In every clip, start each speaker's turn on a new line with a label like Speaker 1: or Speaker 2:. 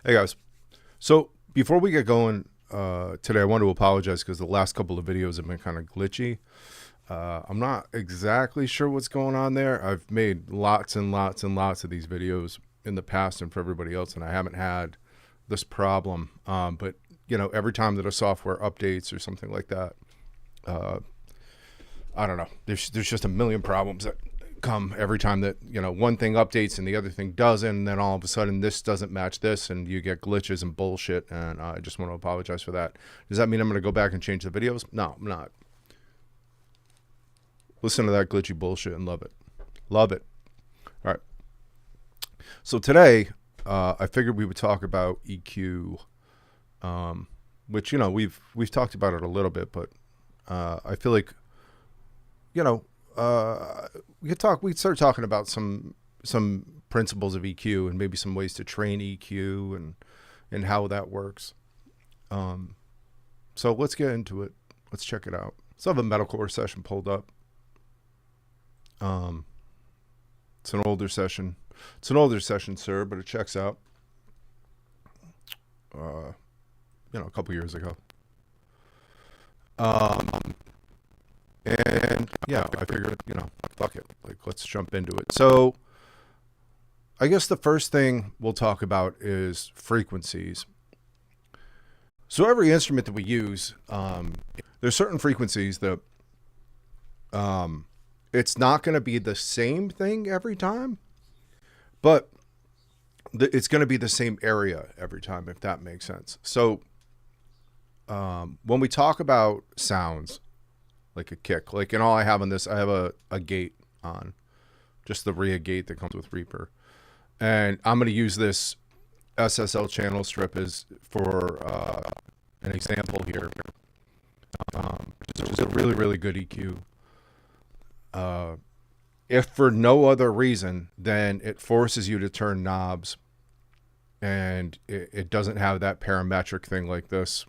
Speaker 1: Hey guys. So before we get going today, I want to apologize because the last couple of videos have been kind of glitchy. I'm not exactly sure what's going on there. I've made lots and lots and lots of these videos in the past and for everybody else, and I haven't had this problem. But you know, every time that a software updates or something like that, I don't know. There's just a million problems that come every time that, you know, one thing updates and the other thing doesn't, and then all of a sudden this doesn't match this and you get glitches and bullshit, and I just want to apologize for that. Does that mean I'm going to go back and change the videos? No, I'm not. Listen to that glitchy bullshit and love it. Love it. All right. So today, I figured we would talk about EQ, which, you know, we've talked about it a little bit, but I feel like, you know, we'd start talking about some principles of EQ and maybe some ways to train EQ and how that works. So let's get into it. Let's check it out. So I have a metalcore session pulled up. It's an older session. It's an older session, sir, but it checks out. You know, a couple years ago. And yeah, I figured, you know, fuck it. Like, let's jump into it. So I guess the first thing we'll talk about is frequencies. So every instrument that we use, there's certain frequencies that it's not going to be the same thing every time, but it's going to be the same area every time, if that makes sense. So when we talk about sounds, like a kick, like in all I have on this, I have a gate on, just the RIA gate that comes with Reaper. And I'm going to use this SSL channel strip as for an example here. Which is a really, really good EQ. If for no other reason, then it forces you to turn knobs, and it doesn't have that parametric thing like this.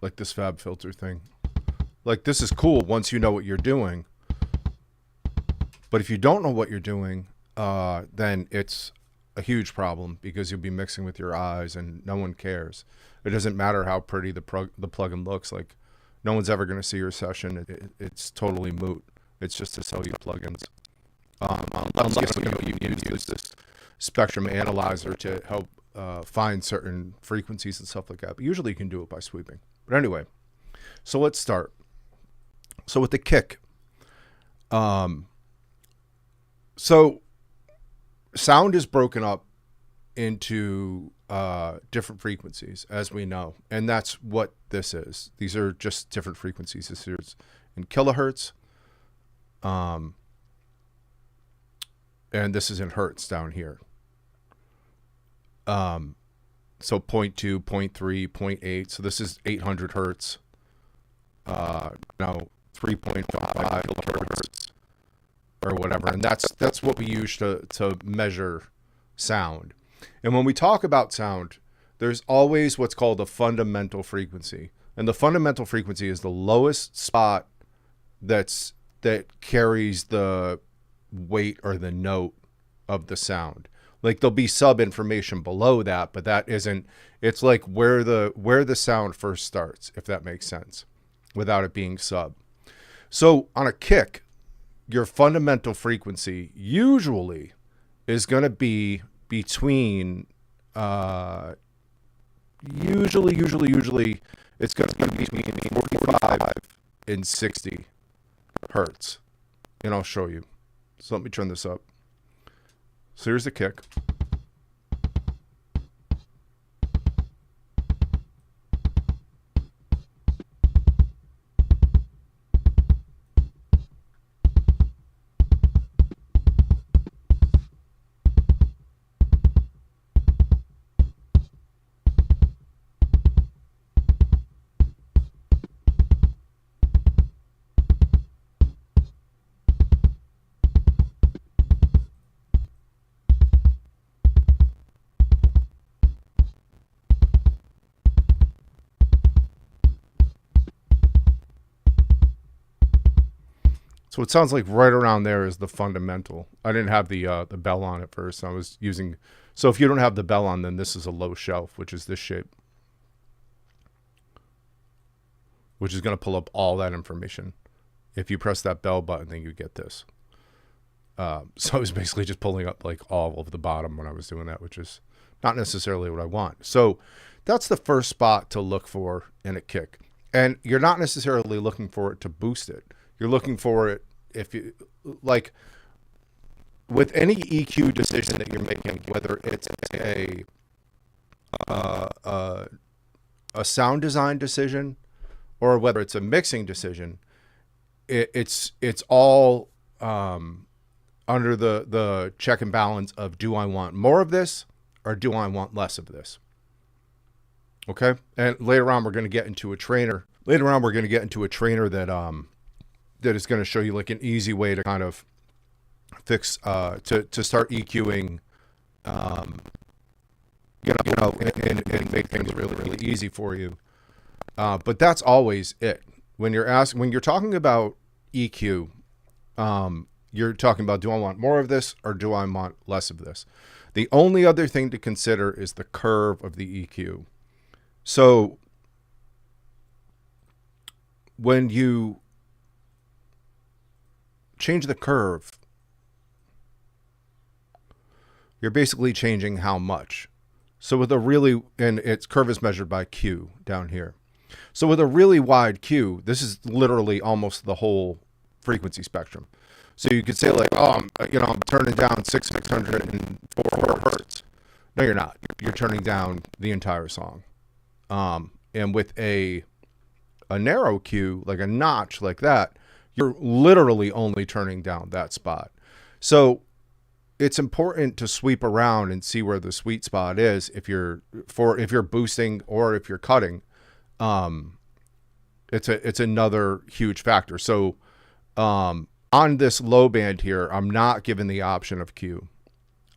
Speaker 1: Like this fab filter thing. Like, this is cool once you know what you're doing. But if you don't know what you're doing, then it's a huge problem, because you'll be mixing with your eyes and no one cares. It doesn't matter how pretty the plugin looks. Like, no one's ever going to see your session. It's totally moot. It's just to sell you plugins. Unless you know, you use this spectrum analyzer to help find certain frequencies and stuff like that. But usually you can do it by sweeping. But anyway, so let's start. So with the kick, so sound is broken up into different frequencies, as we know, and that's what this is. These are just different frequencies. This is in kilohertz, and this is in hertz down here. So 0.2, 0.3, 0.8. So this is 800 hertz. Now 3.5 kilohertz or whatever. And that's what we use to measure sound. And when we talk about sound, there's always what's called a fundamental frequency. And the fundamental frequency is the lowest spot that carries the weight or the note of the sound. Like, there'll be sub information below that, but that isn't, it's like where the sound first starts, if that makes sense, without it being sub. So on a kick, your fundamental frequency usually is going to be between, usually it's going to be between 45 and 60 hertz. And I'll show you. So let me turn this up. So here's the kick. So it sounds like right around there is the fundamental. I didn't have the bell on at first. I was using, so if you don't have the bell on, then this is a low shelf, which is this shape, which is going to pull up all that information. If you press that bell button, then you get this. So I was basically just pulling up like all of the bottom when I was doing that, which is not necessarily what I want. So that's the first spot to look for in a kick. And you're not necessarily looking for it to boost it. You're looking for it, if you like, with any EQ decision that you're making, whether it's a sound design decision or whether it's a mixing decision, it's all under the check and balance of, do I want more of this or do I want less of this? Okay. And later on, we're going to get into a trainer. Later on, we're going to get into a trainer that that is going to show you like an easy way to kind of fix to start EQing, and make things really, really easy for you. But that's always it. When you're talking about EQ, you're talking about, do I want more of this or do I want less of this? The only other thing to consider is the curve of the EQ. So when you change the curve, you're basically changing how much. So with a really, and its curve is measured by Q down here. So with a really wide Q, this is literally almost the whole frequency spectrum. So you could say like, oh, I'm turning down 604 hertz. No, you're not. You're turning down the entire song. And with a narrow Q, like a notch like that, you're literally only turning down that spot. So it's important to sweep around and see where the sweet spot is if you're boosting or if you're cutting. It's another huge factor. So on this low band here, I'm not given the option of Q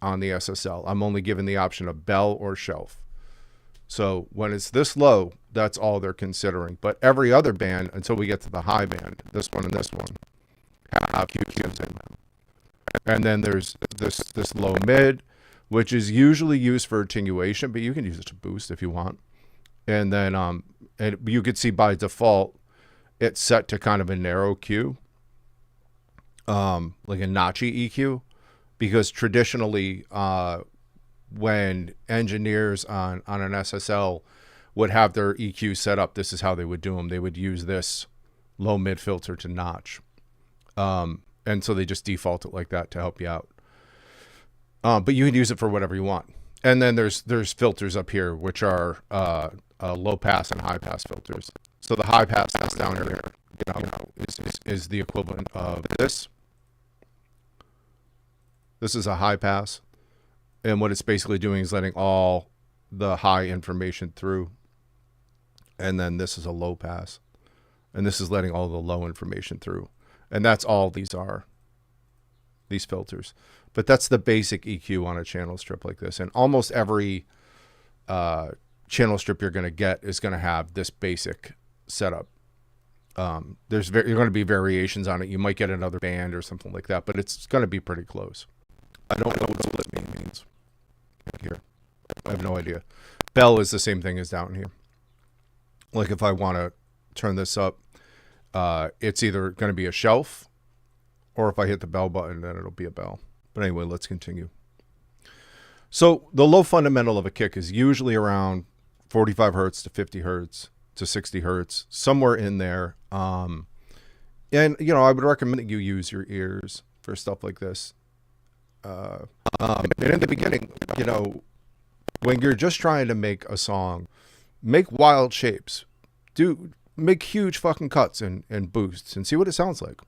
Speaker 1: on the SSL. I'm only given the option of bell or shelf. So when it's this low, that's all they're considering. But every other band, until we get to the high band, this one and this one, have QQs in them. And then there's this low mid, which is usually used for attenuation, but you can use it to boost if you want. And then and you could see by default, it's set to kind of a narrow Q, like a notchy EQ, because traditionally, when engineers on an SSL would have their EQ set up, this is how they would do them. They would use this low mid filter to notch. And so they just default it like that to help you out. But you can use it for whatever you want. And then there's filters up here, which are low pass and high pass filters. So the high pass that's down here, is the equivalent of this. This is a high pass. And what it's basically doing is letting all the high information through. And then this is a low pass. And this is letting all the low information through. And that's all these are, these filters. But that's the basic EQ on a channel strip like this. And almost every channel strip you're going to get is going to have this basic setup. You're going to be variations on it. You might get another band or something like that, but it's going to be pretty close. I don't know what split means here. I have no idea. Bell is the same thing as down here. Like if I want to turn this up, it's either going to be a shelf, or if I hit the bell button, then it'll be a bell. But anyway, let's continue. So the low fundamental of a kick is usually around 45 hertz to 50 hertz to 60 hertz, somewhere in there. And, I would recommend that you use your ears for stuff like this. And in the beginning, when you're just trying to make a song, make wild shapes. Make huge fucking cuts and boosts and see what it sounds like.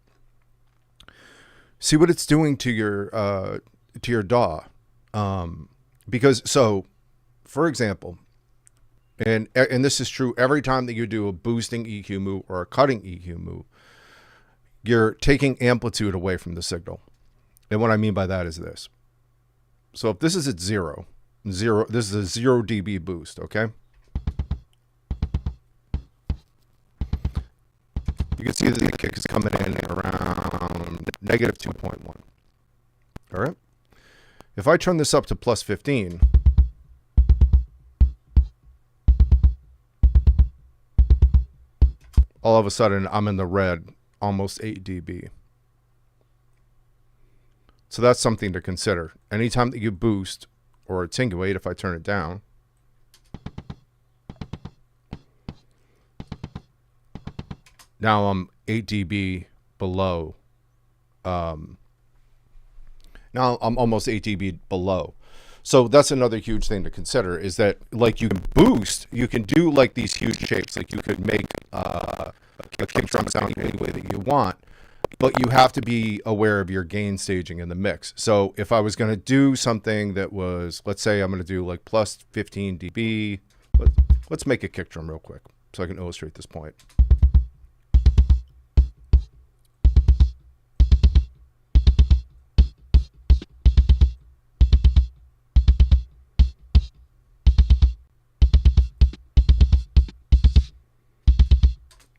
Speaker 1: See what it's doing to your DAW. Because, so, for example, and this is true every time that you do a boosting EQ move or a cutting EQ move, you're taking amplitude away from the signal. And what I mean by that is this. So if this is at zero, this is a 0 dB boost, okay? You can see that the kick is coming in around from negative 2.1. All right. If I turn this up to plus 15, all of a sudden I'm in the red, almost 8 dB. So that's something to consider. Anytime that you boost or attenuate, if I turn it down, now I'm 8 dB below. Now I'm almost 8 dB below. So that's another huge thing to consider, is that like you can boost, you can do like these huge shapes, like you could make a kick drum sound any way that you want, but you have to be aware of your gain staging in the mix. So if I was going to do something that was, let's say I'm going to do like plus 15 dB, let's make a kick drum real quick so I can illustrate this point.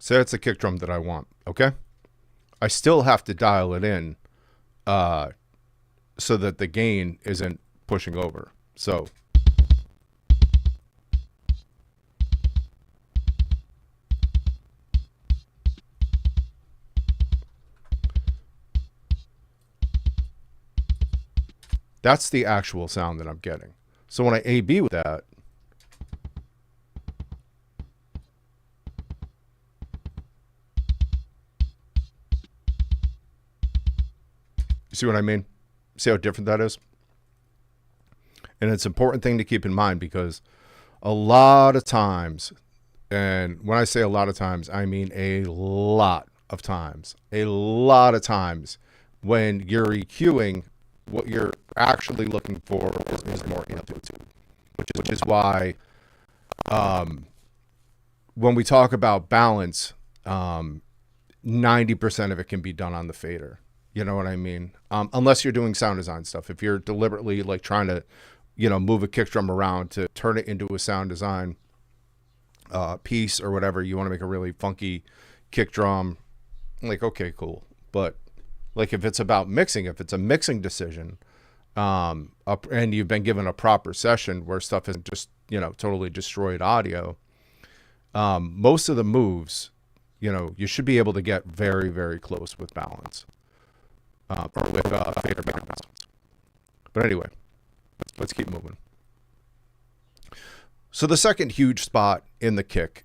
Speaker 1: So that's the kick drum that I want, okay? I still have to dial it in so that the gain isn't pushing over. So that's the actual sound that I'm getting. So when I A-B with that, you see what I mean? See how different that is? And it's an important thing to keep in mind, because a lot of times, and when I say a lot of times, I mean a lot of times, when you're EQing, what you're actually looking for is more amplitude, which is why when we talk about balance, 90% of it can be done on the fader. You know what I mean? Unless you're doing sound design stuff. If you're deliberately like trying to, move a kick drum around to turn it into a sound design piece or whatever, you want to make a really funky kick drum, like, okay, cool. But like if it's about mixing, if it's a mixing decision, and you've been given a proper session where stuff isn't just, totally destroyed audio, most of the moves, you should be able to get very, very close with balance. Or with fader balance. But anyway, let's keep moving. So the second huge spot in the kick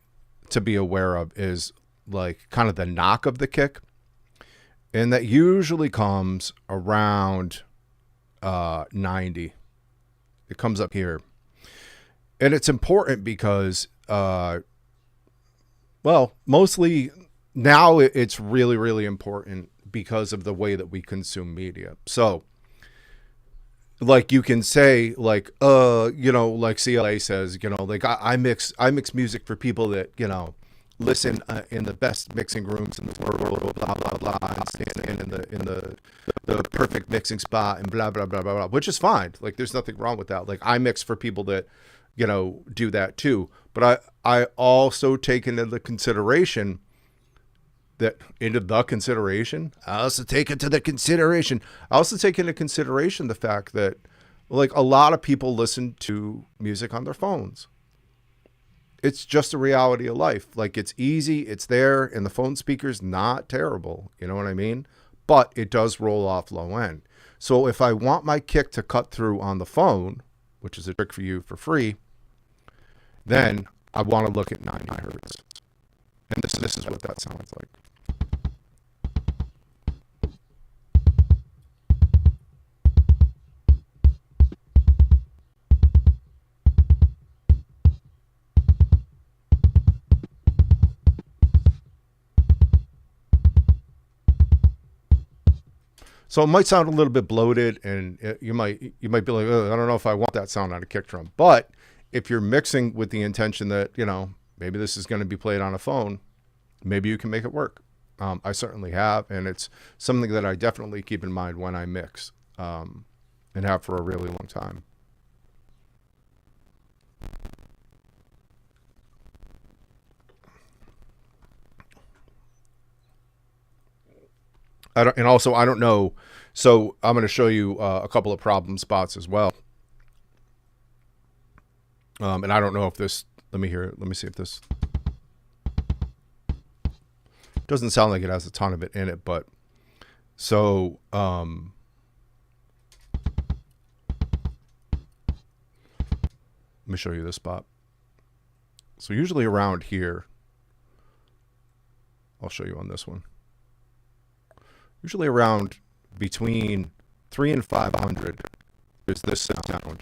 Speaker 1: to be aware of is like kind of the knock of the kick. And that usually comes around 90. It comes up here. And it's important because, mostly now it's really, really important because of the way that we consume media. So like you can say like, like CLA says, like I mix music for people that, listen in the best mixing rooms in the world, blah, blah, blah, and stand in the perfect mixing spot and blah, blah, blah, blah, blah, which is fine. Like there's nothing wrong with that. Like I mix for people that, do that too. But I also take into consideration I also take into consideration the fact that like a lot of people listen to music on their phones. It's just a reality of life. Like it's easy, it's there, and the phone speaker's not terrible. You know what I mean? But it does roll off low end. So if I want my kick to cut through on the phone, which is a trick for you for free, then I want to look at 90 hertz. And this is what that sounds like. So it might sound a little bit bloated, and you might be like, I don't know if I want that sound on a kick drum. But if you're mixing with the intention that, maybe this is going to be played on a phone, maybe you can make it work. I certainly have, and it's something that I definitely keep in mind when I mix, and have for a really long time. And also I don't know. So I'm going to show you a couple of problem spots as well. And I don't know if this. Let me hear it. Let me see if this doesn't sound like it has a ton of it in it, but so let me show you this spot. So usually around here, I'll show you on this one. Usually around between 3 and 500 is this sound.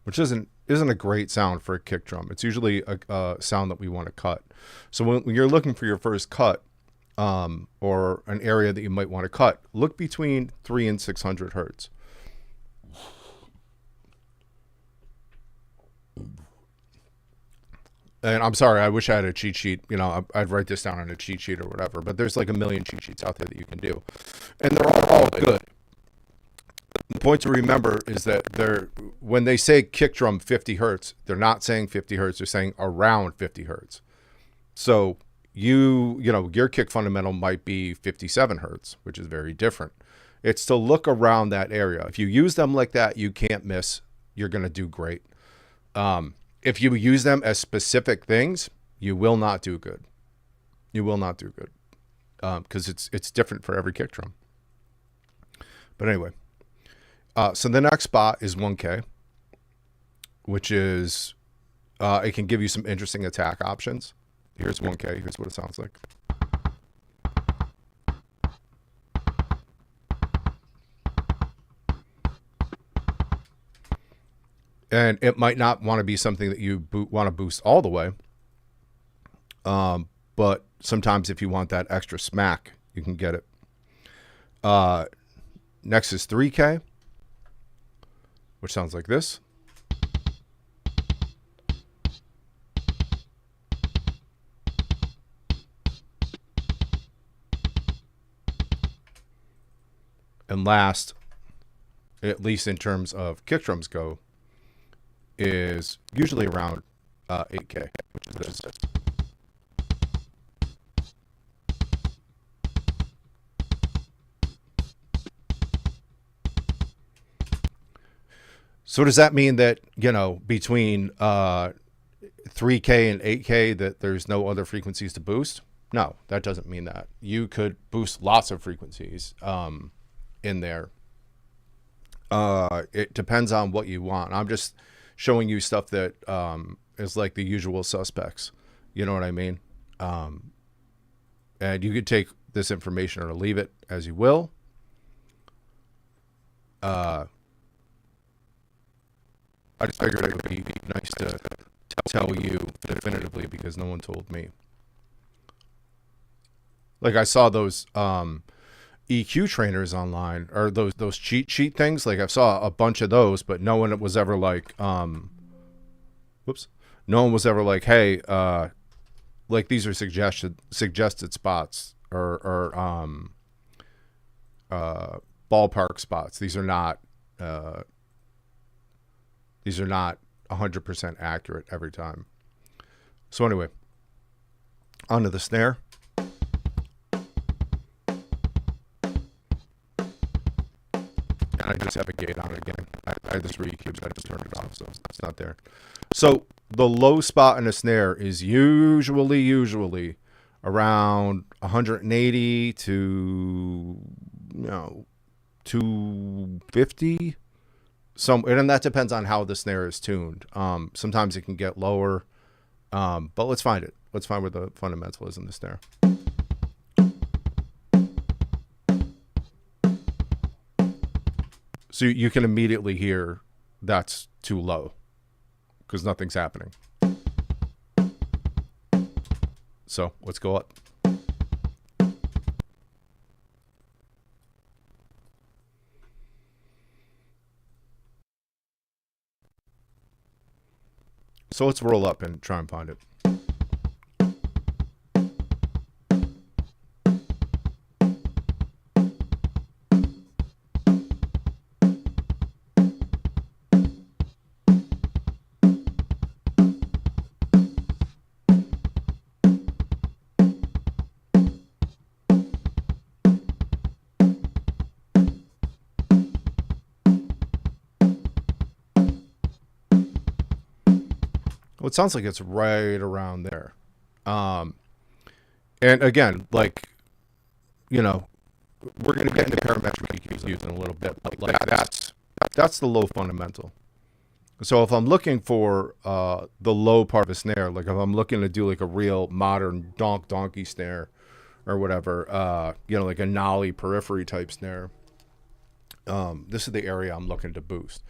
Speaker 1: Which isn't a great sound for a kick drum. It's usually a sound that we want to cut. So when you're looking for your first cut, or an area that you might want to cut, look between 3 and 600 hertz. And I'm sorry, I wish I had a cheat sheet. You know, I'd write this down on a cheat sheet or whatever. But there's like a million cheat sheets out there that you can do, and they're all good. The point to remember is that when they say kick drum 50 hertz, they're not saying 50 hertz. They're saying around 50 hertz. So you know, your kick fundamental might be 57 hertz, which is very different. It's to look around that area. If you use them like that, you can't miss. You're going to do great. If you use them as specific things, you will not do good. You will not do good, because it's different for every kick drum. But anyway, so the next spot is 1K, which is it can give you some interesting attack options. Here's 1K. Here's what it sounds like. And it might not want to be something that you want to boost all the way. But sometimes if you want that extra smack, you can get it. Next is 3K, which sounds like this. And last, at least in terms of kick drums go, is usually around 8K, which is this. So does that mean that, you know, between 3K and 8K that there's no other frequencies to boost? No, that doesn't mean that. You could boost lots of frequencies in there. It depends on what you want. I'm just showing you stuff that is like the usual suspects. You know what I mean? And you could take this information or leave it as you will. I just figured it would be nice to tell you definitively because no one told me. Like I saw those EQ trainers online, or those cheat sheet things. Like I saw a bunch of those, but no one was ever like, no one was ever like, hey, like these are suggested spots or ballpark spots. These are not 100% accurate every time. So anyway, onto the snare. And I just have a gate on it again. I had this re-cubes, I just turned it off, so it's not there. So the low spot in a snare is usually around 180 to 250. And that depends on how the snare is tuned. Sometimes it can get lower, but let's find it. Let's find where the fundamental is in the snare. So you can immediately hear that's too low because nothing's happening. So let's go up. So let's roll up and try and find it. Well, it sounds like it's right around there. Um, and again, like, you know, we're going to get into parametric EQs in a little bit, but like that's the low fundamental. So if I'm looking for the low part of a snare, like if I'm looking to do like a real modern donkey snare or whatever, you know, like a nollie periphery type snare, this is the area I'm looking to boost.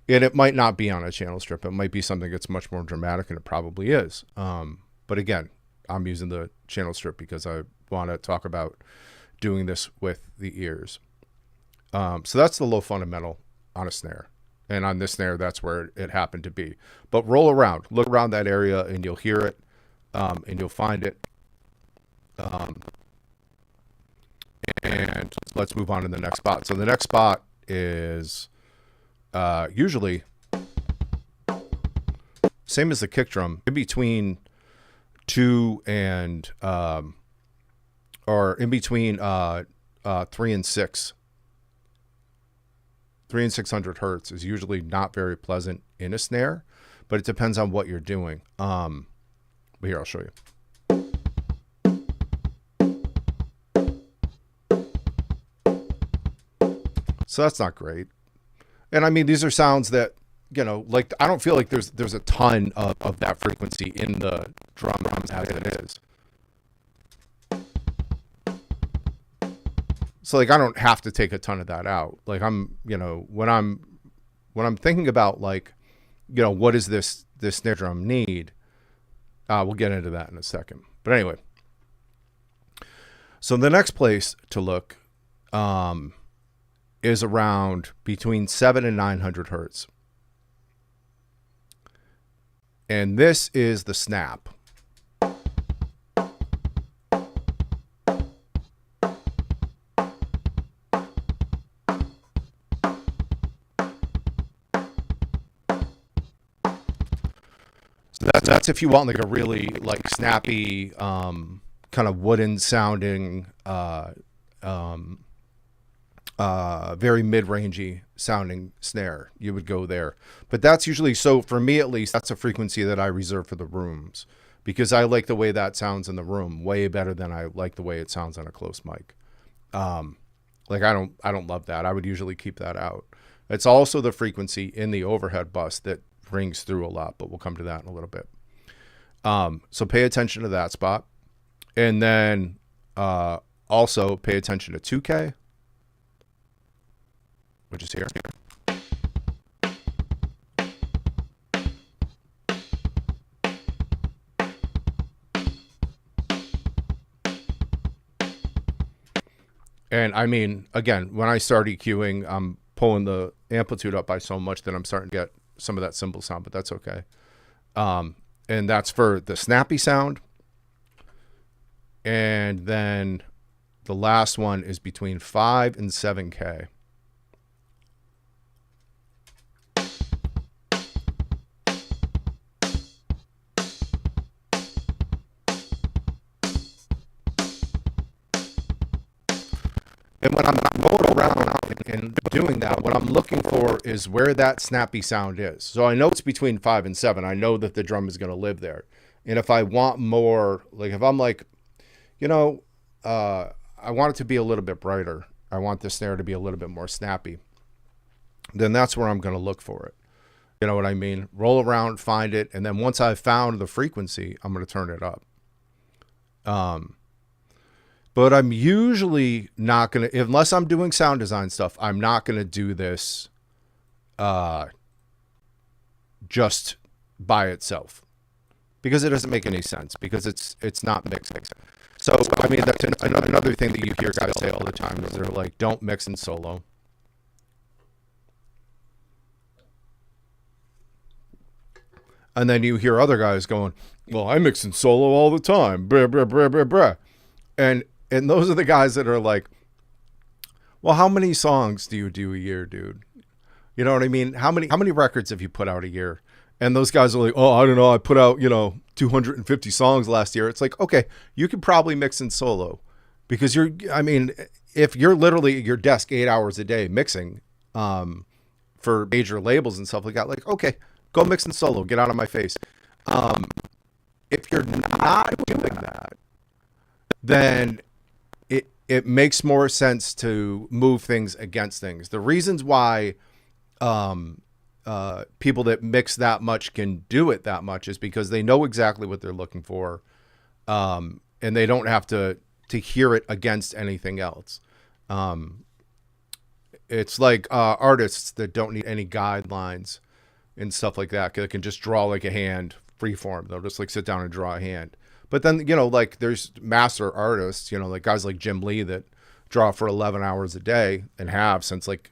Speaker 1: And it might not be on a channel strip. It might be something that's much more dramatic, and it probably is. But again, I'm using the channel strip because I want to talk about doing this with the ears. So that's the low fundamental on a snare. And on this snare, that's where it happened to be. But roll around, look around that area, and you'll hear it, and you'll find it. And let's move on to the next spot. So the next spot is usually same as the kick drum, in between 2 and or in between 3 and 6. 3 and 600 hertz is usually not very pleasant in a snare, but it depends on what you're doing. But here, I'll show you. So that's not great. And I mean, these are sounds that, you know, like, I don't feel like there's a ton of that frequency in the drums as it is. So like, I don't have to take a ton of that out. Like, I'm, you know, when I'm thinking about, like, you know, what does this snare drum need? We'll get into that in a second. But anyway, so the next place to look is around between 7 and 900 hertz. And this is the snap. So that's if you want like a really like snappy, kind of wooden sounding, very mid-rangey sounding snare, you would go there. But that's usually, so for me at least, that's a frequency that I reserve for the rooms, because I like the way that sounds in the room way better than I like the way it sounds on a close mic. Like I don't love that. I would usually keep that out. It's also the frequency in the overhead bus that rings through a lot, but we'll come to that in a little bit. So pay attention to that spot. And then also pay attention to 2K, which is here. And I mean, again, when I start EQing, I'm pulling the amplitude up by so much that I'm starting to get some of that cymbal sound, but that's okay. And that's for the snappy sound. And then the last one is between 5 and 7K. And when I'm going around and doing that, what I'm looking for is where that snappy sound is. So I know it's between 5 and 7. I know that the drum is going to live there. And if I want more, like if I'm like, you know, I want it to be a little bit brighter, I want the snare to be a little bit more snappy, then that's where I'm going to look for it. You know what I mean? Roll around, find it, and then once I've found the frequency, I'm going to turn it up. But I'm usually not going to, unless I'm doing sound design stuff, I'm not going to do this just by itself, because it doesn't make any sense, because it's not mixing. So, I mean, that's another thing that you hear guys say all the time is they're like, don't mix in solo. And then you hear other guys going, well, I mix in solo all the time. Brah, brah, brah, brah, brah. And those are the guys that are like, well, how many songs do you do a year, dude? You know what I mean? How many records have you put out a year? And those guys are like, oh, I don't know, I put out, 250 songs last year. It's like, okay, you could probably mix in solo, because if you're literally at your desk 8 hours a day mixing for major labels and stuff like that, like, okay, go mix in solo, get out of my face. If you're not doing that, then it makes more sense to move things against things. The reasons why people that mix that much can do it that much is because they know exactly what they're looking for, and they don't have to hear it against anything else. It's like artists that don't need any guidelines and stuff like that. They can just draw like a hand, freeform. They'll just like sit down and draw a hand. But then, like there's master artists, like guys like Jim Lee that draw for 11 hours a day and have since like,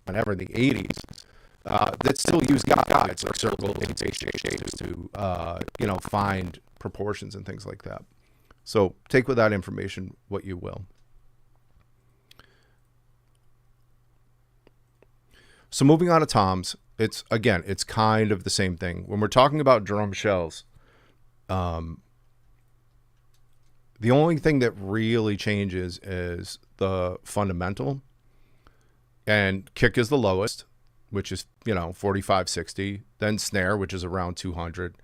Speaker 1: whenever in the 80s, that still use guides like circles and shapes to, find proportions and things like that. So take with that information what you will. So moving on to toms, it's kind of the same thing. When we're talking about drum shells, the only thing that really changes is the fundamental, and kick is the lowest, which is 45, 60, then snare, which is around 200,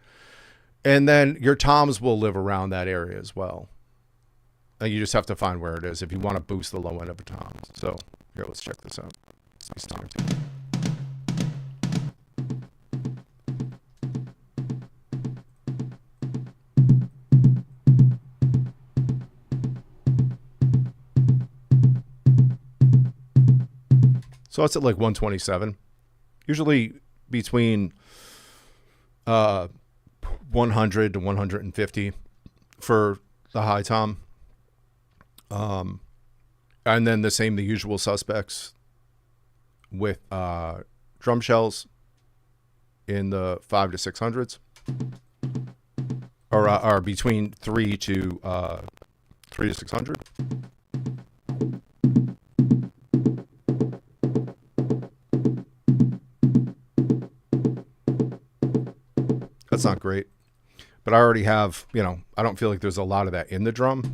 Speaker 1: and then your toms will live around that area as well. And you just have to find where it is if you want to boost the low end of a toms. So here, let's check this out. It's time to. So it's at like 127, usually between 100 to 150 for the high tom. And then the usual suspects with drum shells in the 5 to 600s, or between 3 to 600. That's not great, but I already have, I don't feel like there's a lot of that in the drum,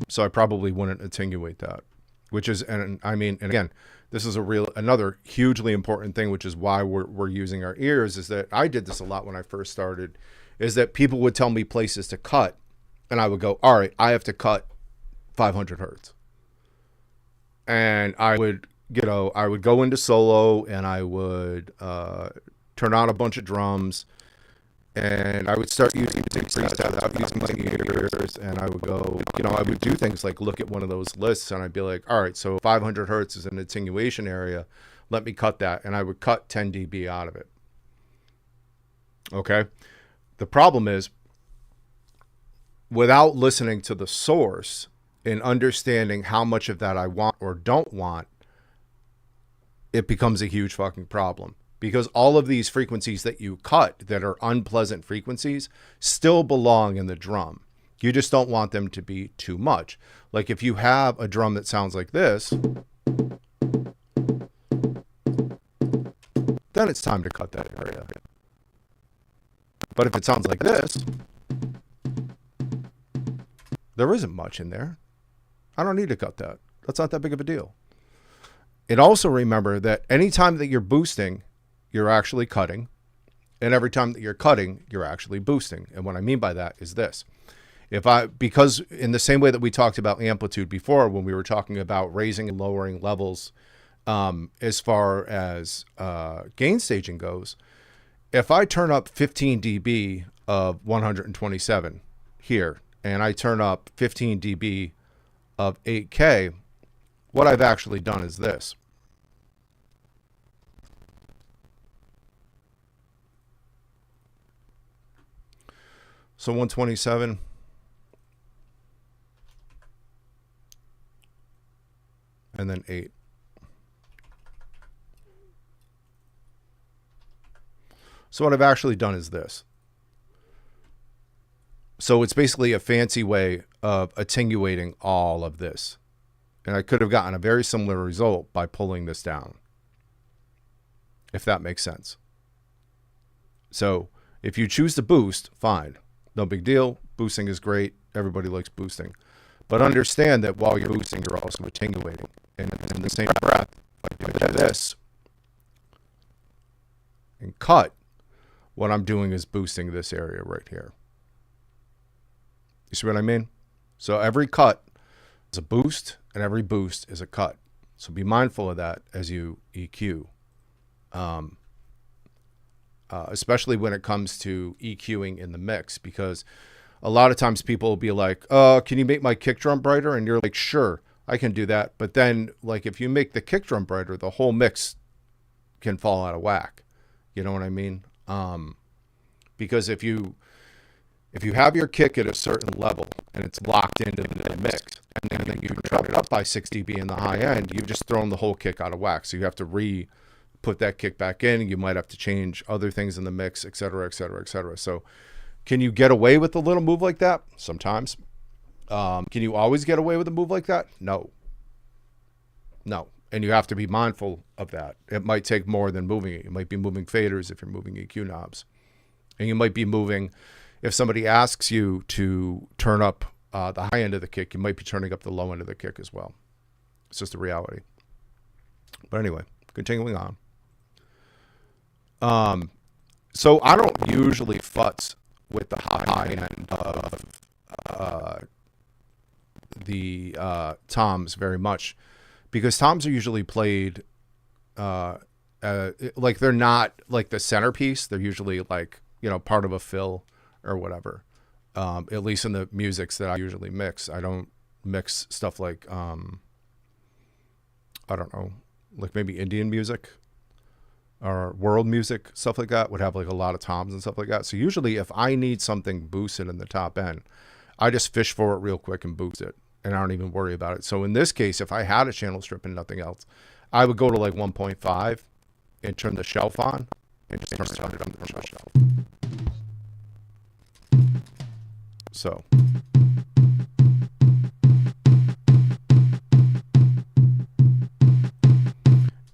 Speaker 1: so I probably wouldn't attenuate that, which is, and again, this is another hugely important thing, which is why we're using our ears, is that I did this a lot when I first started, is that people would tell me places to cut, and I would go, all right, I have to cut 500 hertz. And I would go into solo, and I would, turn on a bunch of drums, and I would start using presets out using my ears, and I would go, I would do things like look at one of those lists, and I'd be like, all right, so 500 hertz is an attenuation area, let me cut that, and I would cut 10 dB out of it. Okay? The problem is, without listening to the source and understanding how much of that I want or don't want, it becomes a huge fucking problem. Because all of these frequencies that you cut that are unpleasant frequencies still belong in the drum. You just don't want them to be too much. Like if you have a drum that sounds like this, then it's time to cut that area. But if it sounds like this, there isn't much in there. I don't need to cut that. That's not that big of a deal. And also remember that anytime that you're boosting, you're actually cutting, and every time that you're cutting, you're actually boosting. And what I mean by that is this. Because in the same way that we talked about amplitude before, when we were talking about raising and lowering levels, as far as gain staging goes, if I turn up 15 dB of 127 here, and I turn up 15 dB of 8K, what I've actually done is this. So 127, and then 8. So what I've actually done is this. So it's basically a fancy way of attenuating all of this. And I could have gotten a very similar result by pulling this down, if that makes sense. So if you choose to boost, fine. No big deal. Boosting is great. Everybody likes boosting. But understand that while you're boosting, you're also attenuating. And in the same breath, if I do this and cut, what I'm doing is boosting this area right here. You see what I mean? So every cut is a boost, and every boost is a cut. So be mindful of that as you EQ, especially when it comes to EQing in the mix, because a lot of times people will be like, can you make my kick drum brighter? And you're like, sure, I can do that. But then, like, if you make the kick drum brighter, the whole mix can fall out of whack. You know what I mean? Because if you have your kick at a certain level and it's locked into the mix, and then you drop it up by 6 dB in the high end, you've just thrown the whole kick out of whack. So you have to put that kick back in. You might have to change other things in the mix, et cetera, et cetera, et cetera. So can you get away with a little move like that? Sometimes. Can you always get away with a move like that? No. No. And you have to be mindful of that. It might take more than moving it. You might be moving faders if you're moving EQ knobs. And you might be moving, if somebody asks you to turn up the high end of the kick, you might be turning up the low end of the kick as well. It's just a reality. But anyway, continuing on. So I don't usually futz with the high end of the toms very much, because toms are usually played like they're not like the centerpiece. They're usually like, you know, part of a fill or whatever. At least in the musics that I usually mix. I don't mix stuff like I don't know, like maybe Indian music or world music, stuff like that would have like a lot of toms and stuff like that. So usually if I need something boosted in the top end, I just fish for it real quick and boost it, and I don't even worry about it. So in this case, if I had a channel strip and nothing else, I would go to like 1.5 and turn the shelf on and just turn it on the shelf. So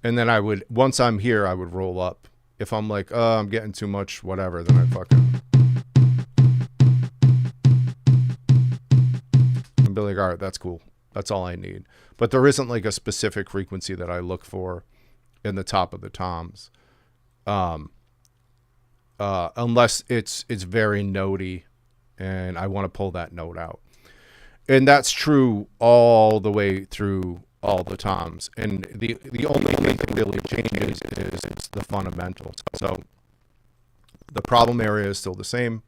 Speaker 1: and then I would, once I'm here, I would roll up. If I'm like, oh, I'm getting too much, whatever, then I fucking and be like, all right, that's cool. That's all I need. But there isn't like a specific frequency that I look for in the top of the toms. Unless it's very notey and I want to pull that note out. And that's true all the way through all the toms. And the only thing that really changes is the fundamentals. So the problem area is still the same.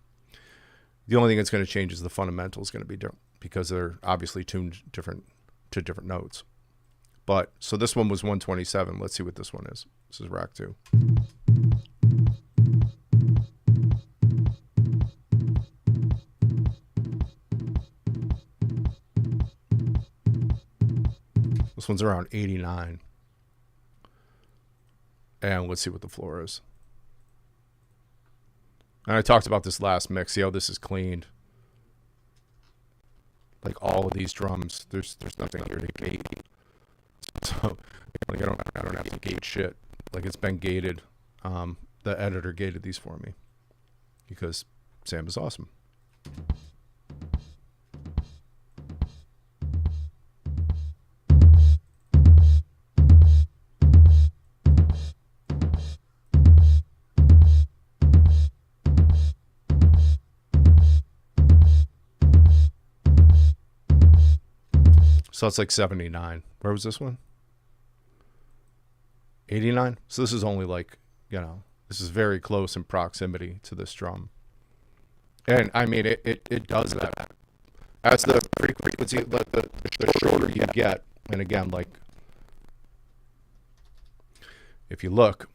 Speaker 1: The only thing that's going to change is the fundamental is going to be different, because they're obviously tuned to different notes. But so this one was 127. Let's see what this one is. This is rack 2. This one's around 89. And let's see what the floor is. And I talked about this last mix. See how this is cleaned. Like all of these drums, there's nothing here to gate. So like I don't have to gate shit. Like it's been gated. The editor gated these for me because Sam is awesome. So it's like 79. Where was this one? 89. So this is only like, you know, this is very close in proximity to this drum. And I mean, it does that. That's the frequency, the shorter you get. And again, like, if you look,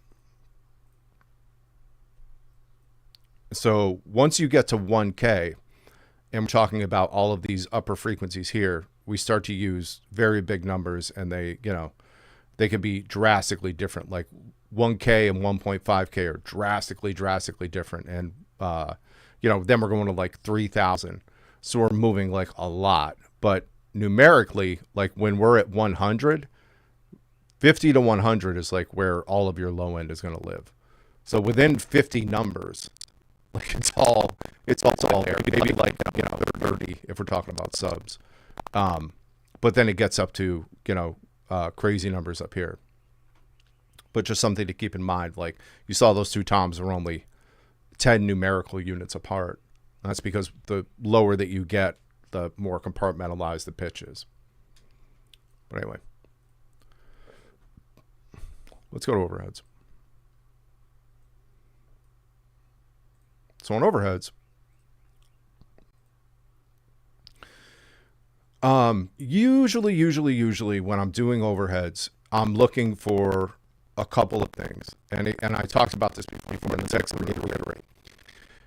Speaker 1: so once you get to 1K, and we're talking about all of these upper frequencies here, we start to use very big numbers, and they, you know, they could be drastically different. Like 1K and 1.5K are drastically different. And, you know, then we're going to like 3,000. So we're moving like a lot. But numerically, like when we're at 100, 50 to 100 is like where all of your low end is going to live. So within 50 numbers, like it's all there. Maybe like, you know, 30 if we're talking about subs. But then it gets up to, you know, crazy numbers up here. But just something to keep in mind. Like you saw those two toms were only 10 numerical units apart. That's because the lower that you get, the more compartmentalized the pitch is. But anyway, let's go to overheads. So on overheads, usually when I'm doing overheads, I'm looking for a couple of things. And I talked about this before in the text, but I need to reiterate.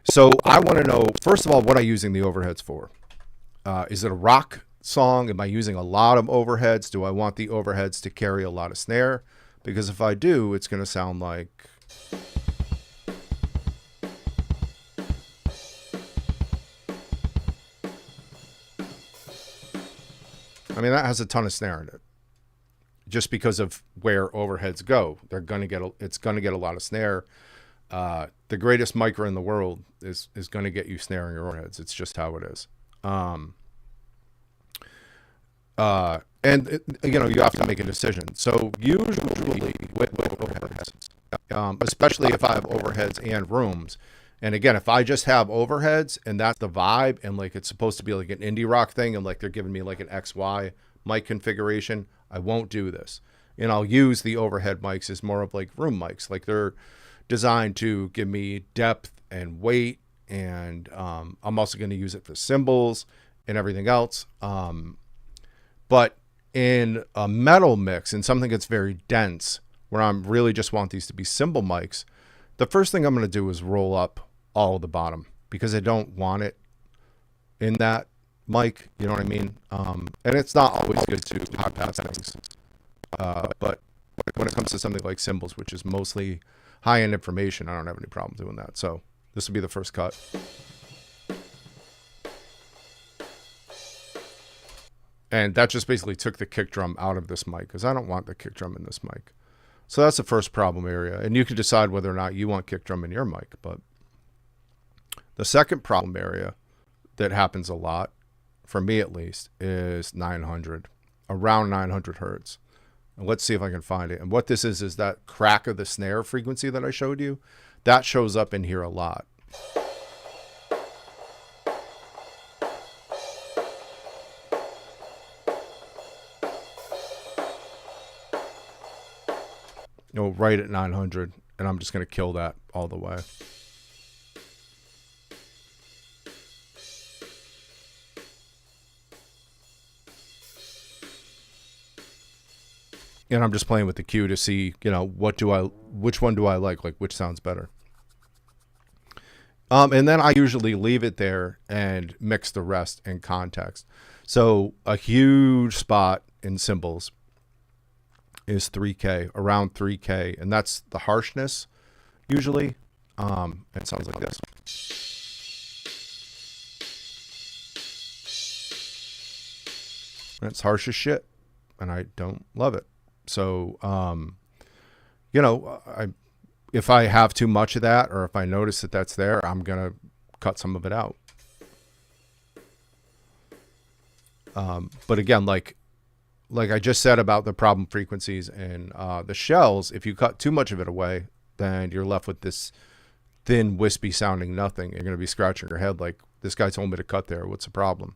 Speaker 1: So I want to know, first of all, what I'm using the overheads for. Is it a rock song? Am I using a lot of overheads? Do I want the overheads to carry a lot of snare? Because if I do, it's going to sound like... I mean, that has a ton of snare in it. Just because of where overheads go, it's going to get a lot of snare. The greatest micro in the world is going to get you snare in your overheads. It's just how it is. And you have to make a decision. So usually with overheads, especially if I have overheads and rooms, and again, if I just have overheads and that's the vibe, and like it's supposed to be like an indie rock thing, and like they're giving me like an XY mic configuration, I won't do this. And I'll use the overhead mics as more of like room mics. Like they're designed to give me depth and weight, and I'm also going to use it for cymbals and everything else. But in a metal mix, and something that's very dense, where I'm really just want these to be cymbal mics, the first thing I'm going to do is roll up all of the bottom, because I don't want it in that mic, you know what I mean? And it's not always good to hot pass things. But when it comes to something like cymbals, which is mostly high-end information, I don't have any problem doing that. So this will be the first cut. And that just basically took the kick drum out of this mic, because I don't want the kick drum in this mic. So that's the first problem area. And you can decide whether or not you want kick drum in your mic. But the second problem area that happens a lot, for me at least, is 900, around 900 hertz. And let's see if I can find it. And what this is that crack of the snare frequency that I showed you. That shows up in here a lot. Right at 900, and I'm just going to kill that all the way. And I'm just playing with the cue to see, which one do I like which sounds better. And then I usually leave it there and mix the rest in context. So a huge spot in cymbals is 3K, around 3K, and that's the harshness usually. It sounds like this. And it's harsh as shit, and I don't love it. So, if I have too much of that, or if I notice that that's there, I'm gonna cut some of it out. But again, like I just said about the problem frequencies and the shells, if you cut too much of it away, then you're left with this thin, wispy sounding nothing. You're going to be scratching your head like, this guy told me to cut there. What's the problem?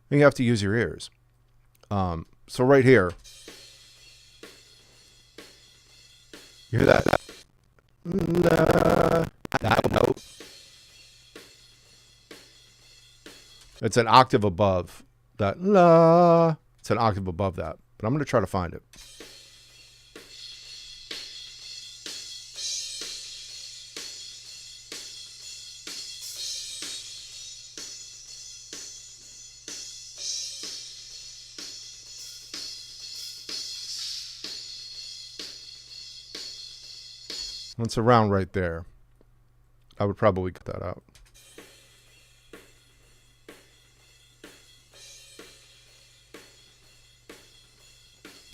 Speaker 1: And you have to use your ears. So right here, you hear that? That note. It's an octave above that. It's an octave above that, but I'm going to try to find it. It's around right there. I would probably cut that out.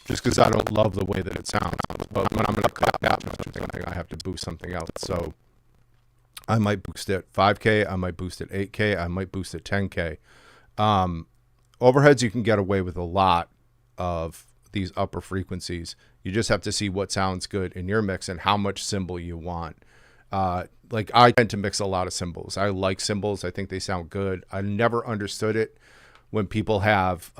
Speaker 1: Just because I don't love the way that it sounds. But when I'm going to cut that much of something, I have to boost something else. So I might boost it 5K. I might boost it 8K. I might boost it 10K. Overheads, you can get away with a lot of these upper frequencies. You just have to see what sounds good in your mix and how much cymbal you want. Like I tend to mix a lot of cymbals. I like cymbals. I think they sound good. I never understood it when people have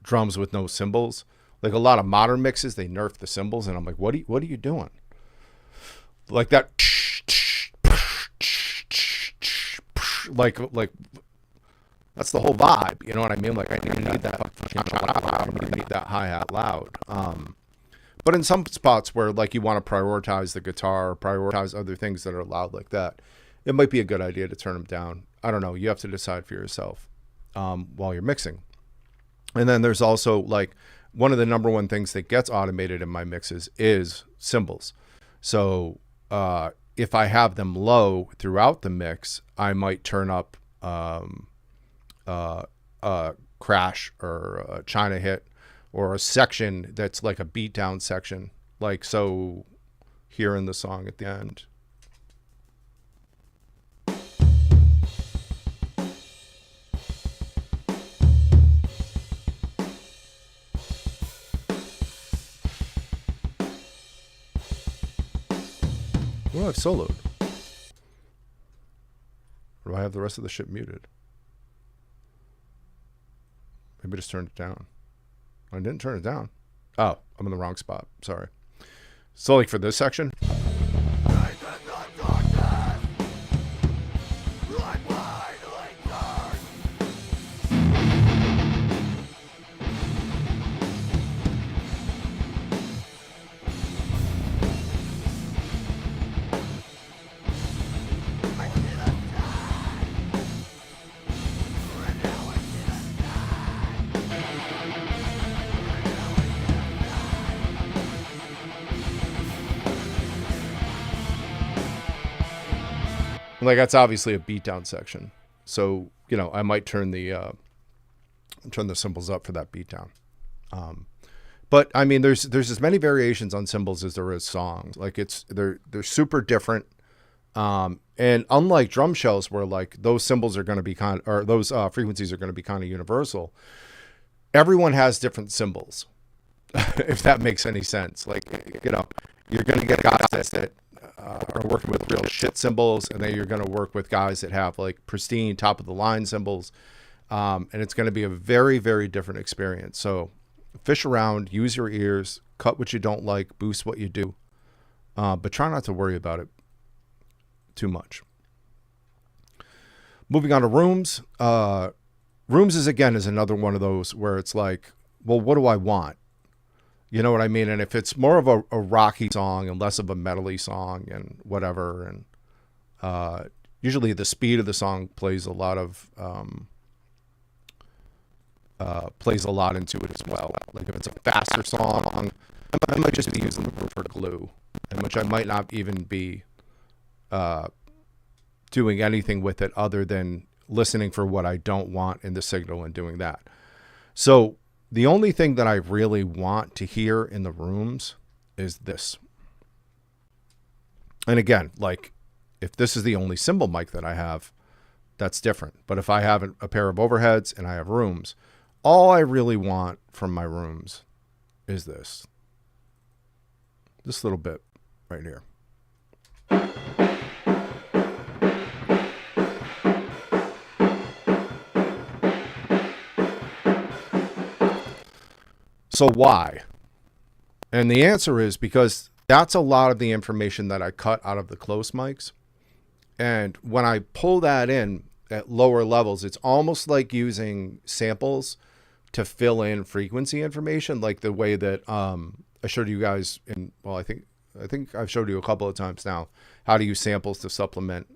Speaker 1: drums with no cymbals. Like a lot of modern mixes, they nerf the cymbals, and I'm like, what are you doing? Like that, like that's the whole vibe. You know what I mean? Like I need that loud. I need that hi-hat loud. But in some spots where like you want to prioritize the guitar, or prioritize other things that are loud like that, it might be a good idea to turn them down. I don't know. You have to decide for yourself while you're mixing. And then there's also like one of the number one things that gets automated in my mixes is cymbals. So if I have them low throughout the mix, I might turn up crash or a China hit, or a section that's like a beat down section, like so here in the song at the end. What do I have soloed? Or do I have the rest of the shit muted? Maybe just turned it down. I didn't turn it down. Oh, I'm in the wrong spot. Sorry. So like for this section. Like that's obviously a beatdown section, so you know I might turn the cymbals up for that beatdown. But I mean, there's as many variations on cymbals as there is songs. Like they're super different, and unlike drum shells where like those cymbals are going to be those frequencies are going to be kind of universal. Everyone has different cymbals, if that makes any sense. Like you know, you're going to get guys that are working with real shit cymbals, and then you're going to work with guys that have like pristine top of the line cymbals, and it's going to be a very, very different experience. So fish around, use your ears, cut what you don't like, boost what you do, but try not to worry about it too much. Moving on to rooms. Rooms is another one of those where it's like, well, what do I want? You know what I mean? And if it's more of a rocky song and less of a metally song and whatever, and usually the speed of the song plays a lot into it as well. Like if it's a faster song, I might just be using the room for glue, and which I might not even be doing anything with it other than listening for what I don't want in the signal and doing that. So the only thing that I really want to hear in the rooms is this. And again, like if this is the only cymbal mic that I have, that's different. But if I have a pair of overheads and I have rooms, all I really want from my rooms is this little bit right here. So why? And the answer is because that's a lot of the information that I cut out of the close mics. And when I pull that in at lower levels, it's almost like using samples to fill in frequency information, like the way that I showed you guys in, well, I think I've showed you a couple of times now how to use samples to supplement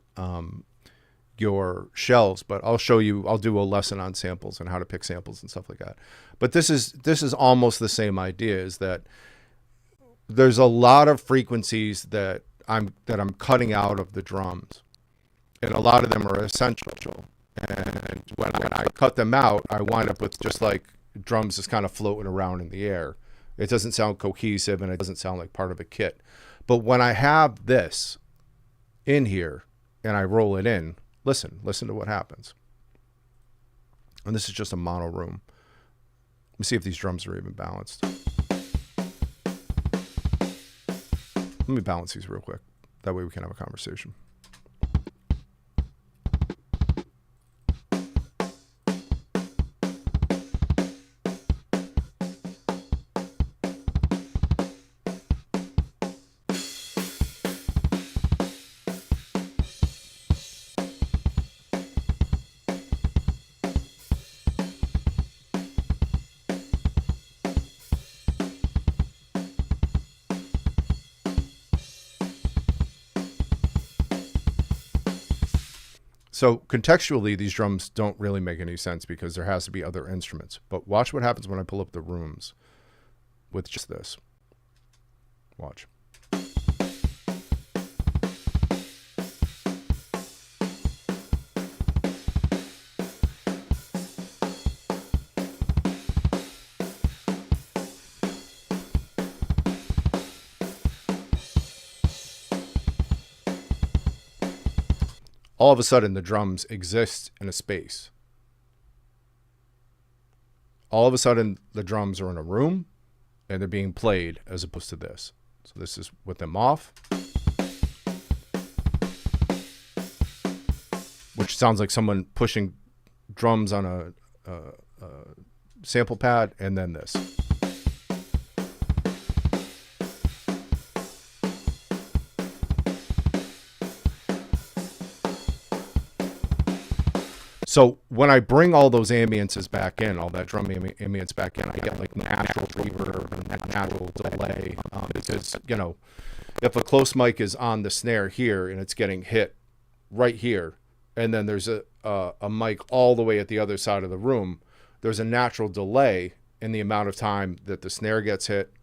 Speaker 1: your shells, but I'll do a lesson on samples and how to pick samples and stuff like that. But this is almost the same idea, is that there's a lot of frequencies that I'm cutting out of the drums, and a lot of them are essential. And when I cut them out, I wind up with just like drums just kind of floating around in the air. It doesn't sound cohesive, and it doesn't sound like part of a kit. But when I have this in here and I roll it in, listen to what happens. And this is just a mono room. Let me see if these drums are even balanced. Let me balance these real quick. That way we can have a conversation. So contextually, these drums don't really make any sense because there has to be other instruments. But watch what happens when I pull up the rooms with just this. Watch. All of a sudden, the drums exist in a space. All of a sudden, the drums are in a room and they're being played as opposed to this. So this is with them off, which sounds like someone pushing drums on a sample pad, and then this. So when I bring all those ambiences back in, all that drum ambience back in, I get like natural reverb and natural delay. Because, you know, if a close mic is on the snare here and it's getting hit right here, and then there's a mic all the way at the other side of the room, there's a natural delay in the amount of time that the snare gets hit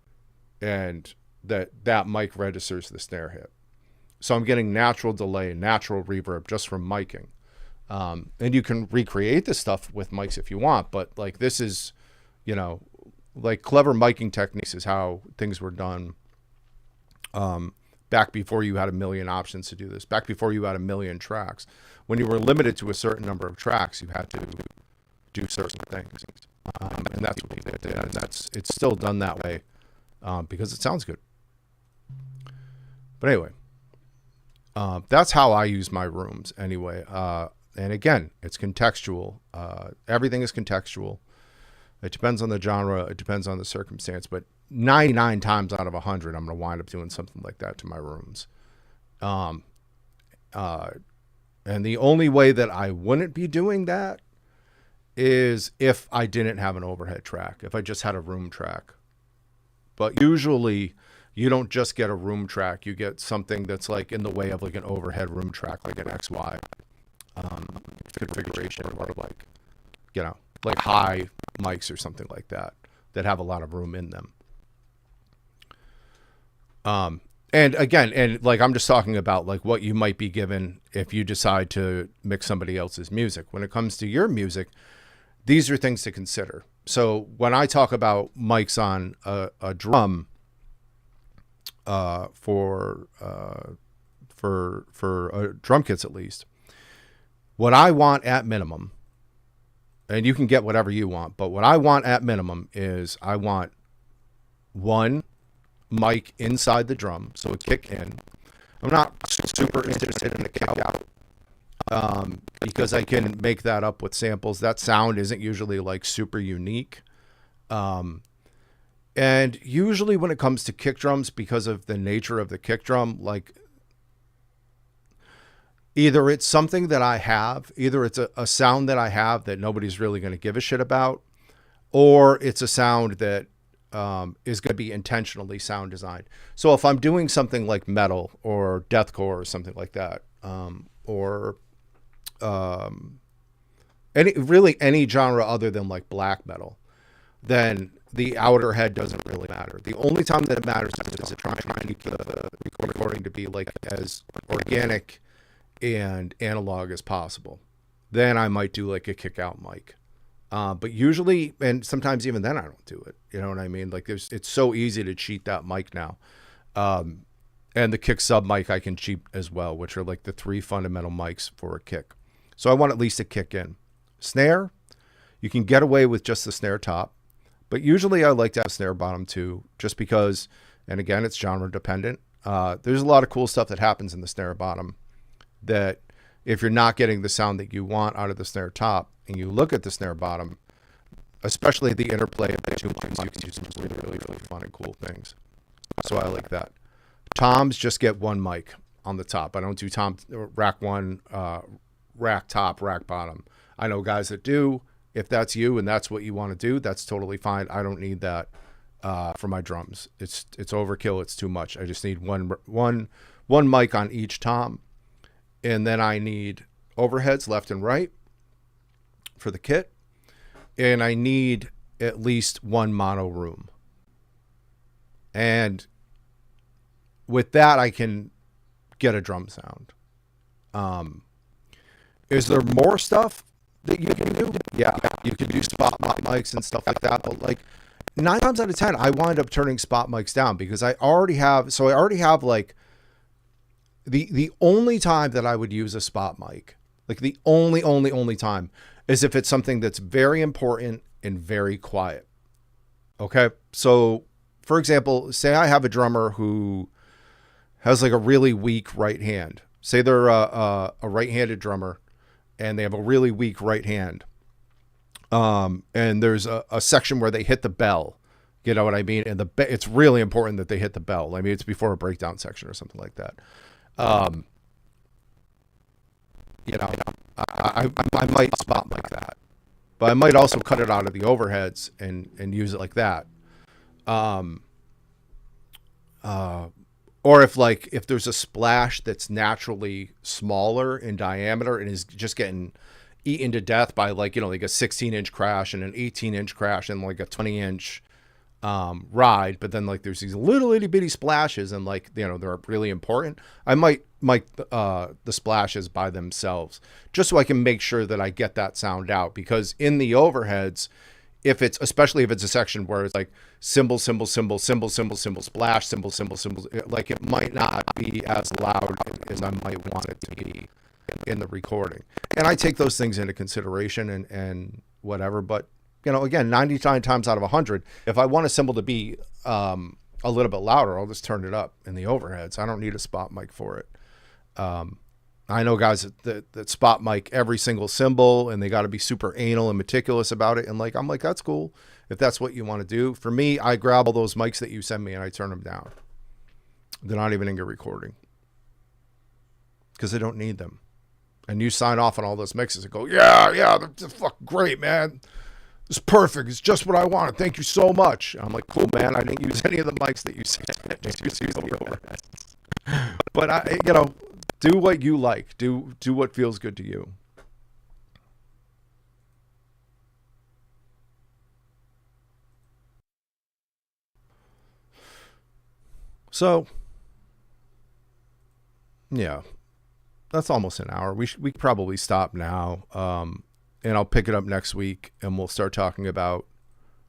Speaker 1: and that mic registers the snare hit. So I'm getting natural delay and natural reverb just from miking. And you can recreate this stuff with mics if you want, but like this is, you know, like clever miking techniques is how things were done back before you had a million options to do this, back before you had a million tracks. When you were limited to a certain number of tracks, you had to do certain things. And that's what they did. And it's still done that way because it sounds good. But anyway, that's how I use my rooms anyway. And again, it's contextual. Everything is contextual. It depends on the genre. It depends on the circumstance. But 99 times out of 100, I'm going to wind up doing something like that to my rooms. And the only way that I wouldn't be doing that is if I didn't have an overhead track, if I just had a room track. But usually, you don't just get a room track. You get something that's like in the way of like an overhead room track, like an XY. Configuration, or like, you know, like high mics or something like that have a lot of room in them. And again, and like I'm just talking about like what you might be given if you decide to mix somebody else's music. When it comes to your music, these are things to consider. So when I talk about mics on a drum for drum kits at least, what I want at minimum, and you can get whatever you want, but what I want at minimum is I want one mic inside the drum, so a kick in. I'm not super interested in a kick out because I can make that up with samples. That sound isn't usually like super unique. And usually when it comes to kick drums, because of the nature of the kick drum, like either it's something that I have, either it's a sound that I have that nobody's really going to give a shit about, or it's a sound that is going to be intentionally sound designed. So if I'm doing something like metal or deathcore or something like that, or any genre other than like black metal, then the outer head doesn't really matter. The only time that it matters is trying to keep the recording to be like as organic and analog as possible. Then I might do like a kick out mic. But usually, and sometimes even then I don't do it. You know what I mean? Like it's so easy to cheat that mic now. And the kick sub mic I can cheat as well, which are like the three fundamental mics for a kick. So I want at least a kick in. Snare, you can get away with just the snare top, but usually I like to have a snare bottom too, just because, and again, it's genre dependent. There's a lot of cool stuff that happens in the snare bottom that if you're not getting the sound that you want out of the snare top and you look at the snare bottom, especially the interplay of the two mics, you can do some really, really, really fun and cool things. So I like that. Toms just get one mic on the top. I don't do tom rack one, rack top, rack bottom. I know guys that do. If that's you and that's what you want to do, that's totally fine. I don't need that for my drums. It's overkill. It's too much. I just need one mic on each tom, and then I need overheads left and right for the kit, and I need at least one mono room. And with that, I can get a drum sound. Is there more stuff that you can do? Yeah, you can do spot mics and stuff like that. But like 9 times out of 10, I wind up turning spot mics down because I already have like the only time that I would use a spot mic, like the only time is if it's something that's very important and very quiet. Okay. So for example, say I have a drummer who has like a really weak right hand. Say they're a right-handed drummer and they have a really weak right hand. And there's a section where they hit the bell. You know what I mean? And it's really important that they hit the bell. I mean, it's before a breakdown section or something like that. You know, I might spot like that, but I might also cut it out of the overheads and use it like that. Or if there's a splash that's naturally smaller in diameter and is just getting eaten to death by like a 16-inch crash and an 18-inch crash and like a 20-inch ride, but then like there's these little itty bitty splashes and like they're really important. I might mic the splashes by themselves just so I can make sure that I get that sound out, because in the overheads, especially if it's a section where it's like cymbal, cymbal, cymbal, cymbal, cymbal, cymbal, splash, cymbal, cymbal, cymbal, like it might not be as loud as I might want it to be in the recording. And I take those things into consideration and whatever, but again, 99 times out of 100, if I want a cymbal to be a little bit louder, I'll just turn it up in the overheads. I don't need a spot mic for it. I know guys that spot mic every single cymbal and they got to be super anal and meticulous about it. And I'm like, that's cool if that's what you want to do. For me, I grab all those mics that you send me and I turn them down. They're not even in your recording because I don't need them. And you sign off on all those mixes and go, yeah, they're fucking great, man. It's perfect. It's just what I wanted. Thank you so much. I'm like, cool, man. I didn't use any of the mics that you sent. Just use the overheads. But do what you like. Do what feels good to you. So, yeah, that's almost an hour. We could probably stop now. And I'll pick it up next week and we'll start talking about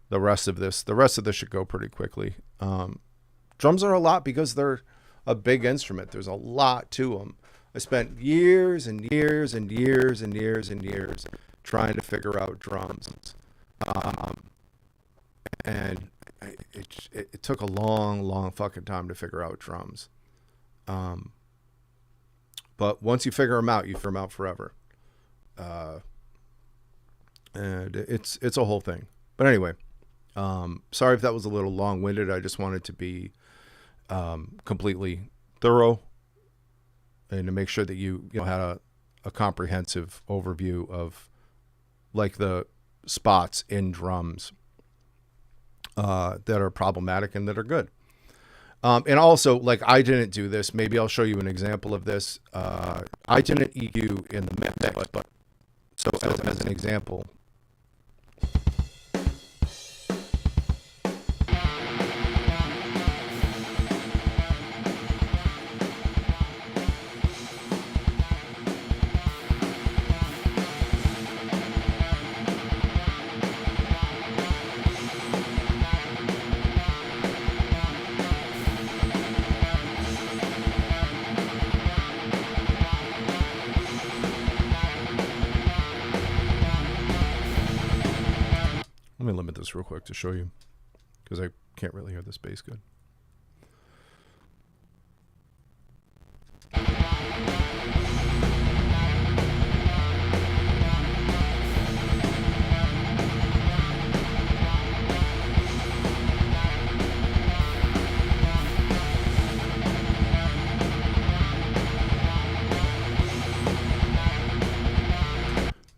Speaker 1: the rest of this. The rest of this should go pretty quickly. Drums are a lot because they're a big instrument. There's a lot to them. I spent years and years and years and years and years trying to figure out drums. And it took a long fucking time to figure out drums. But once you figure them out, you figure them out forever. And it's a whole thing. But anyway, sorry if that was a little long-winded. I just wanted to be completely thorough and to make sure that you had a comprehensive overview of like the spots in drums that are problematic and that are good. And also, like, I didn't do this. Maybe I'll show you an example of this. I didn't EQ in the mix, but so as an example. Let me limit this real quick to show you because I can't really hear this bass good.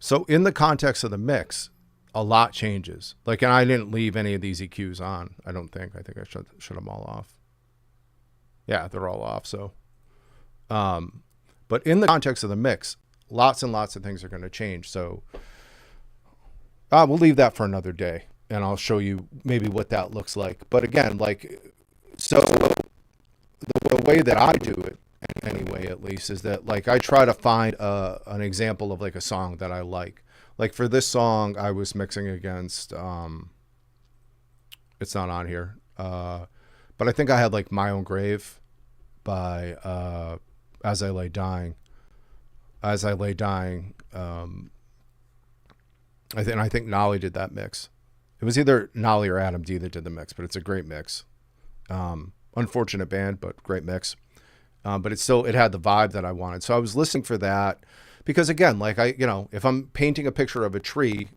Speaker 1: So in the context of the mix, a lot changes. Like, and I didn't leave any of these EQs on. I don't think. I think I shut them all off. Yeah, they're all off. So, but in the context of the mix, lots and lots of things are going to change. So we'll leave that for another day, and I'll show you maybe what that looks like. But again, like, so the way that I do it, anyway, at least, is that, like, I try to find an example of like a song that I like. Like for this song, I was mixing against, it's not on here, but I think I had like My Own Grave by As I Lay Dying. As I Lay Dying, I think Nolly did that mix. It was either Nolly or Adam D that did the mix, but it's a great mix. Unfortunate band, but great mix. But it had the vibe that I wanted. So I was listening for that because, again, like, if I'm painting a picture of a tree,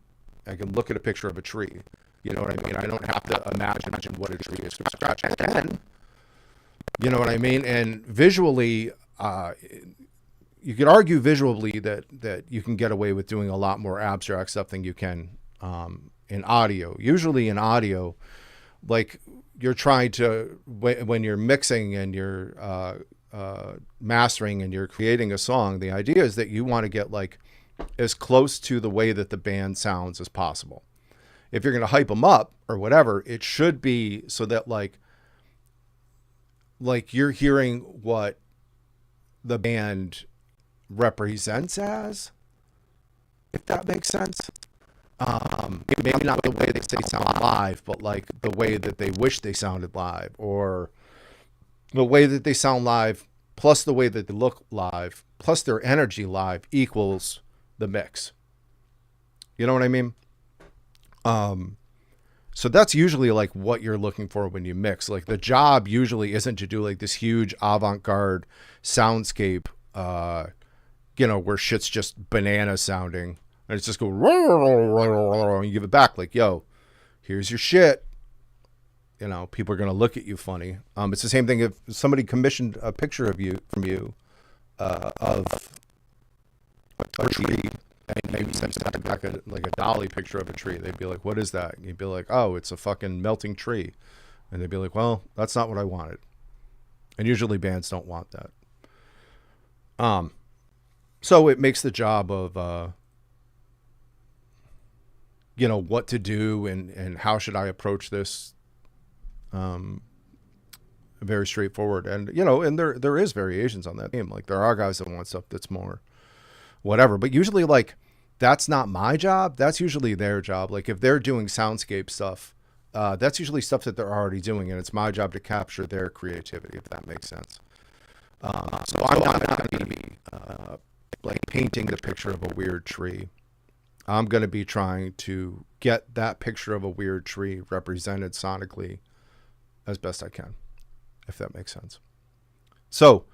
Speaker 1: I can look at a picture of a tree. You know what I mean? I don't have to imagine what a tree is from scratch. And, you know what I mean? And visually, you could argue visually that you can get away with doing a lot more abstract stuff than you can in audio. Usually in audio, like, you're trying to, when you're mixing and you're mastering and you're creating a song, the idea is that you want to get like as close to the way that the band sounds as possible. If you're going to hype them up or whatever, it should be so that like you're hearing what the band represents as, if that makes sense. Maybe not the way they sound live, but like the way that they wish they sounded live, or the way that they sound live plus the way that they look live plus their energy live equals the mix. You know what I mean? So that's usually like what you're looking for when you mix. Like, the job usually isn't to do like this huge avant-garde soundscape, where shit's just banana sounding. And it's just go, and you give it back like, yo, here's your shit. People are going to look at you funny. It's the same thing if somebody commissioned a picture of you from you of a tree, and maybe sent back a dolly picture of a tree. They'd be like, what is that? And you'd be like, oh, it's a fucking melting tree. And they'd be like, well, that's not what I wanted. And usually bands don't want that. So it makes the job of, what to do and how should I approach this, very straightforward. And, and there is variations on that theme. Like, there are guys that want stuff that's more whatever, but usually, like, that's not my job. That's usually their job. Like, if they're doing soundscape stuff, that's usually stuff that they're already doing, and it's my job to capture their creativity, if that makes sense. So I'm not going to be like painting the picture of a weird tree. I'm going to be trying to get that picture of a weird tree represented sonically as best I can, if that makes sense. So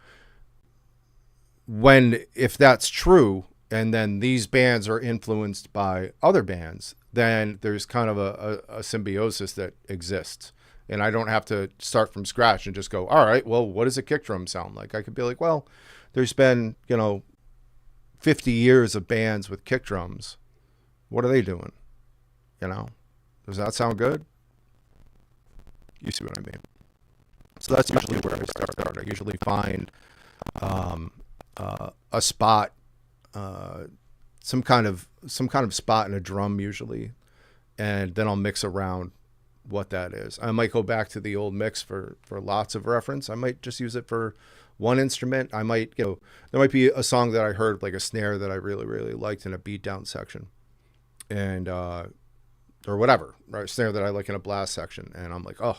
Speaker 1: if that's true, and then these bands are influenced by other bands, then there's kind of a symbiosis that exists. And I don't have to start from scratch and just go, all right, well, what does a kick drum sound like? I could be like, well, there's been, 50 years of bands with kick drums. What are they doing? Does that sound good? You see what I mean? So that's usually where I start. I usually find a spot, some kind of spot in a drum usually, and then I'll mix around what that is. I might go back to the old mix for lots of reference. I might just use it for one instrument. I might, there might be a song that I heard, like a snare that I really, really liked in a beat down section, and or whatever, right? Snare that I like in a blast section, and I'm like, oh,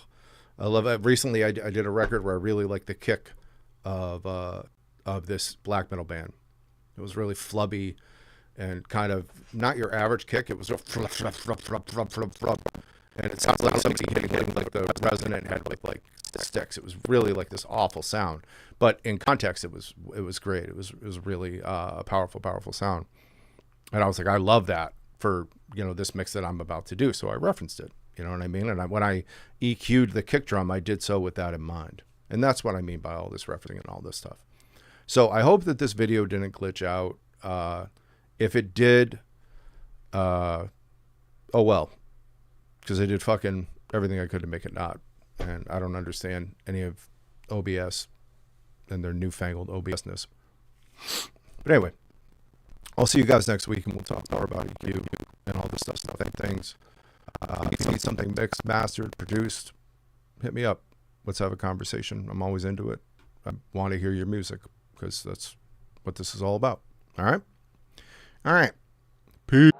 Speaker 1: I love it. Recently, I did a record where I really liked the kick of this black metal band. It was really flubby and kind of not your average kick. It was flub, flub, flub, flub, flub, flub, flub. And it sounds like somebody hitting like the resonant head like sticks. It was really like this awful sound, but in context, it was great. It was really a powerful sound, and I was like, I love that for this mix that I'm about to do. So I referenced it. You know what I mean? And when I EQ'd the kick drum, I did so with that in mind, and that's what I mean by all this referencing and all this stuff. So I hope that this video didn't glitch out. If it did, Oh well, because I did fucking everything I could to make it not, and I don't understand any of OBS and their newfangled OBSness. But anyway, I'll see you guys next week, and we'll talk more about EQ and all this stuff and things. If you need something mixed, mastered, produced, hit me up. Let's have a conversation. I'm always into it. I want to hear your music because that's what this is all about. All right? All right. Peace.